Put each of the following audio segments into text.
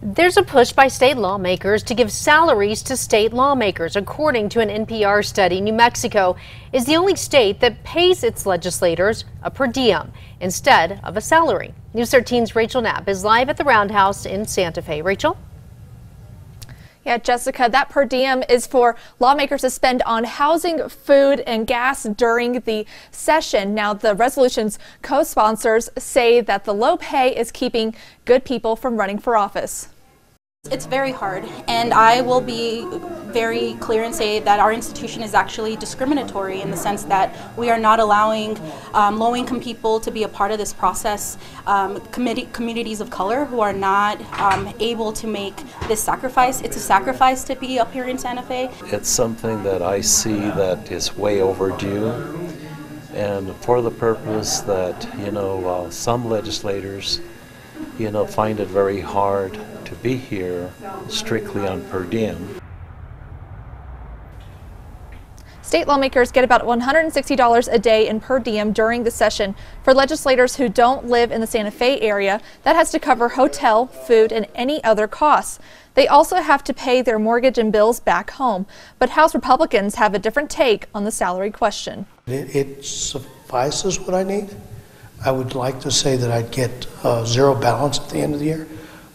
There's a push by state lawmakers to give salaries to state lawmakers. According to an NPR study, New Mexico is the only state that pays its legislators a per diem instead of a salary. News 13's Rachel Knapp is live at the Roundhouse in Santa Fe. Rachel? Yeah, Jessica, that per diem is for lawmakers to spend on housing, food, and gas during the session. Now, the resolution's co-sponsors say that the low pay is keeping good people from running for office. It's very hard, and I will be very clear and say that our institution is actually discriminatory in the sense that we are not allowing low-income people to be a part of this process, communities of color who are not able to make this sacrifice. It's a sacrifice to be up here in Santa Fe. It's something that I see that is way overdue, and for the purpose that, some legislators, find it very hard to be here strictly on per diem. State lawmakers get about $160 a day in per diem during the session. For legislators who don't live in the Santa Fe area, that has to cover hotel, food, and any other costs. They also have to pay their mortgage and bills back home. But House Republicans have a different take on the salary question. It suffices what I need. I would like to say that I'd get zero balance at the end of the year,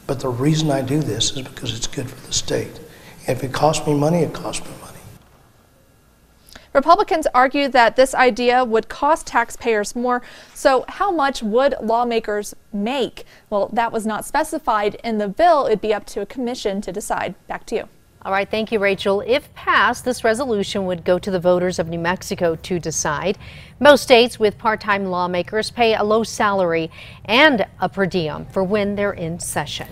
but the reason I do this is because it's good for the state. If it costs me money, it costs me money. Republicans argue that this idea would cost taxpayers more. So how much would lawmakers make? Well, that was not specified in the bill. It'd be up to a commission to decide. Back to you. All right, thank you, Rachel. If passed, this resolution would go to the voters of New Mexico to decide. Most states with part-time lawmakers pay a low salary and a per diem for when they're in session.